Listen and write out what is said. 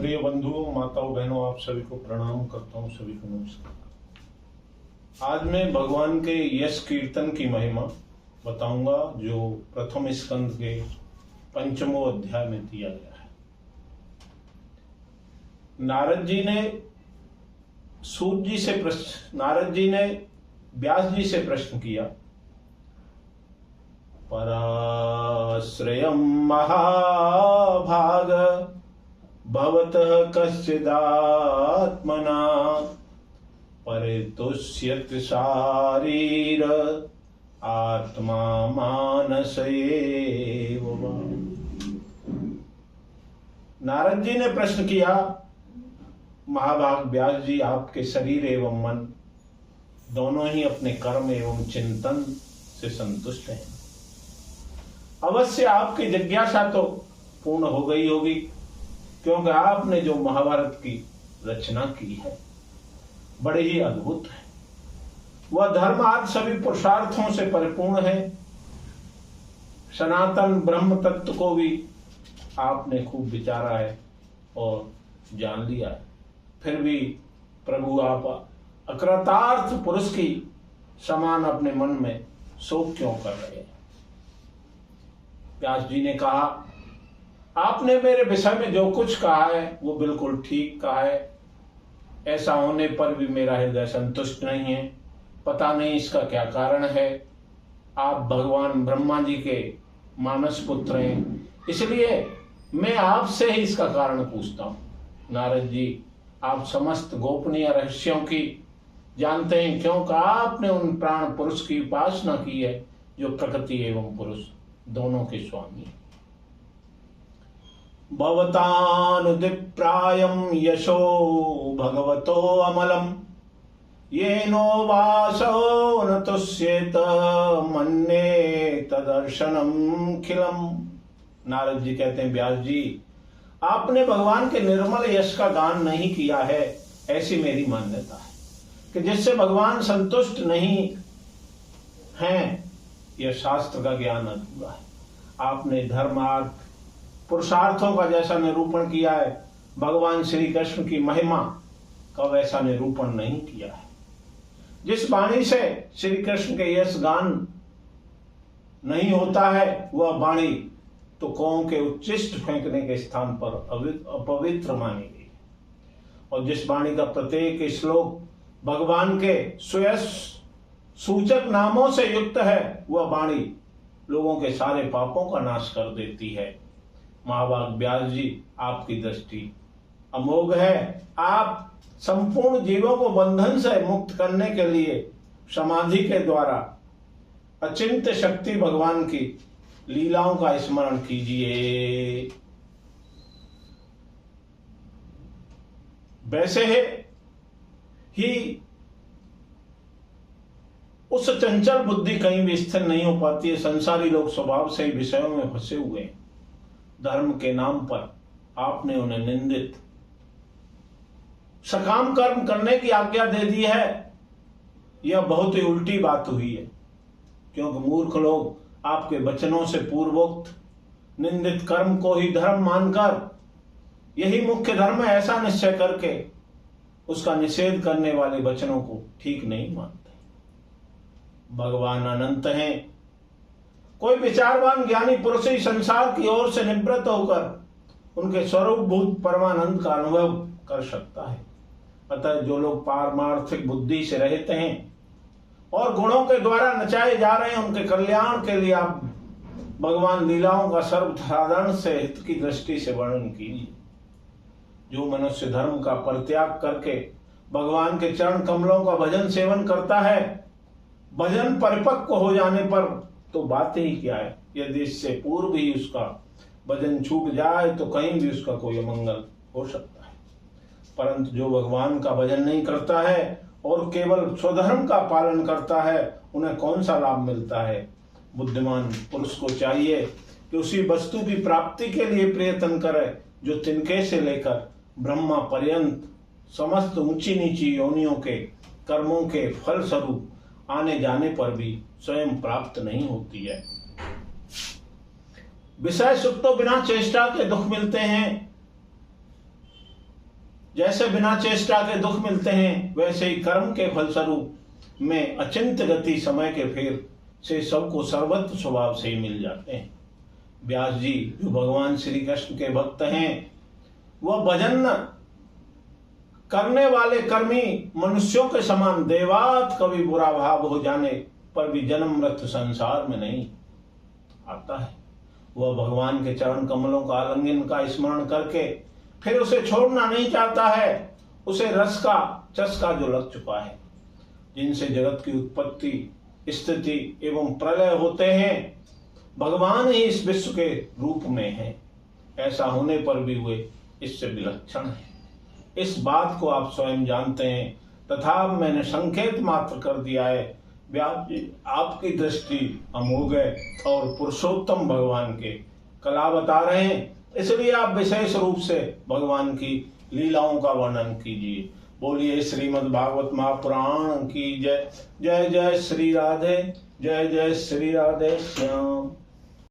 प्रिय बंधुओं, माताओं, बहनों, आप सभी को प्रणाम करता हूँ, सभी को नमस्कार। आज मैं भगवान के यश कीर्तन की महिमा बताऊंगा जो प्रथम स्कंद के 5वें अध्याय में दिया गया है। नारद जी ने व्यास जी से प्रश्न किया, पराश्रयं महाभाग भवतः कश्चिदात्मना परितुष्यति शारीर आत्मा मानस एव वा। नारद जी ने प्रश्न किया, महाभाग व्यास जी, आपके शरीर एवं मन दोनों ही अपने कर्म एवं चिंतन से संतुष्ट हैं। अवश्य आपकी जिज्ञासा तो पूर्ण हो गई होगी, क्योंकि आपने जो महाभारत की रचना की है बड़े ही अद्भुत है। वह धर्म आज सभी पुरुषार्थों से परिपूर्ण है। सनातन ब्रह्म तत्व को भी आपने खूब विचारा है और जान लिया है। फिर भी प्रभु आप अकृतार्थ पुरुष की समान अपने मन में शोक क्यों कर रहे हैं? व्यास जी ने कहा, आपने मेरे विषय में जो कुछ कहा है वो बिल्कुल ठीक कहा है। ऐसा होने पर भी मेरा हृदय संतुष्ट नहीं है। पता नहीं इसका क्या कारण है। आप भगवान ब्रह्मा जी के मानस पुत्र हैं, इसलिए मैं आपसे ही इसका कारण पूछता हूँ। नारद जी, आप समस्त गोपनीय रहस्यों की जानते हैं, क्योंकि आपने उन प्राण पुरुष की उपासना की है जो प्रकृति एवं पुरुष दोनों के स्वामी हैं। भवतानुदिप्रायं यशो भगवतो अमलम येनो वासो न तुष्येत मन्ये तदर्शनम खिलम। नारद जी कहते हैं, व्यास जी, आपने भगवान के निर्मल यश का गान नहीं किया है, ऐसी मेरी मान्यता है कि जिससे भगवान संतुष्ट नहीं हैं, यह शास्त्र का ज्ञान अधूरा है। आपने धर्मार्थ पुरुषार्थों का जैसा निरूपण किया है, भगवान श्री कृष्ण की महिमा का वैसा निरूपण नहीं किया है। जिस वाणी से श्री कृष्ण के यश गान नहीं होता है, वह वाणी तो कौओं के उच्चिष्ट फेंकने के स्थान पर अपवित्र मानी गई। और जिस वाणी का प्रत्येक श्लोक भगवान के सुयश सूचक नामों से युक्त है, वह वाणी लोगों के सारे पापों का नाश कर देती है। महाभाग व्यास जी, आपकी दृष्टि अमोघ है। आप संपूर्ण जीवों को बंधन से मुक्त करने के लिए समाधि के द्वारा अचिंत्य शक्ति भगवान की लीलाओं का स्मरण कीजिए। वैसे ही उस चंचल बुद्धि कहीं भी स्थिर नहीं हो पाती है। संसारी लोग स्वभाव से ही विषयों में फंसे हुए हैं। धर्म के नाम पर आपने उन्हें निंदित सकाम कर्म करने की आज्ञा दे दी है। यह बहुत ही उल्टी बात हुई है, क्योंकि मूर्ख लोग आपके वचनों से पूर्वोक्त निंदित कर्म को ही धर्म मानकर, यही मुख्य धर्म है ऐसा निश्चय करके उसका निषेध करने वाले वचनों को ठीक नहीं मानते। भगवान अनंत हैं। कोई विचारवान ज्ञानी पुरुष ही संसार की ओर से निवृत्त होकर उनके स्वरूप भूत परमानंद का अनुभव कर सकता है। अतः जो लोग पारमार्थिक बुद्धि से रहित हैं और गुणों के द्वारा नचाए जा रहे हैं, उनके कल्याण के लिए आप भगवान लीलाओं का सर्वसाधारण से हित की दृष्टि से वर्णन कीजिए। जो मनुष्य धर्म का परित्याग करके भगवान के चरण कमलों का भजन सेवन करता है, भजन परिपक्व हो जाने पर तो बात ही क्या है। यदि इससे पूर्व ही उसका भजन छूट जाए तो कहीं भी उसका कोई अमंगल हो सकता है। परंतु जो भगवान का भजन नहीं करता है और केवल स्वधर्म का पालन करता है, उन्हें कौन सा लाभ मिलता है? बुद्धिमान पुरुष को चाहिए कि उसी वस्तु की प्राप्ति के लिए प्रयत्न करे जो तिनके से लेकर ब्रह्मा पर्यंत समस्त ऊंची नीची योनियों के कर्मों के फल स्वरूप आने जाने पर भी स्वयं प्राप्त नहीं होती है। विषय सुख तो बिना चेष्टा के दुख मिलते हैं। जैसे बिना चेष्टा के दुख मिलते हैं, वैसे ही कर्म के फलस्वरूप में अचिंत्य गति समय के फेर से सबको सर्वत्र स्वभाव से ही मिल जाते हैं। व्यास जी जो भगवान श्री कृष्ण के भक्त हैं, वह भजन करने वाले कर्मी मनुष्यों के समान देवात कभी बुरा भाव हो जाने पर भी जन्म मृत्यु संसार में नहीं आता है। वह भगवान के चरण कमलों का आलिंगन का स्मरण करके फिर उसे छोड़ना नहीं चाहता है। उसे रस का चस्का जो लग चुका है, जिनसे जगत की उत्पत्ति, स्थिति एवं प्रलय होते हैं, भगवान ही इस विश्व के रूप में है। ऐसा होने पर भी वे इससे विलक्षण है। इस बात को आप स्वयं जानते हैं, तथा मैंने संकेत मात्र कर दिया है। व्यास जी आपकी दृष्टि अमोघ है और पुरुषोत्तम भगवान के कला बता रहे हैं, इसलिए आप विशेष रूप से भगवान की लीलाओं का वर्णन कीजिए। बोलिए श्रीमद् भागवत महापुराण की जय। जय जय श्री राधे, जय जय श्री राधे श्याम।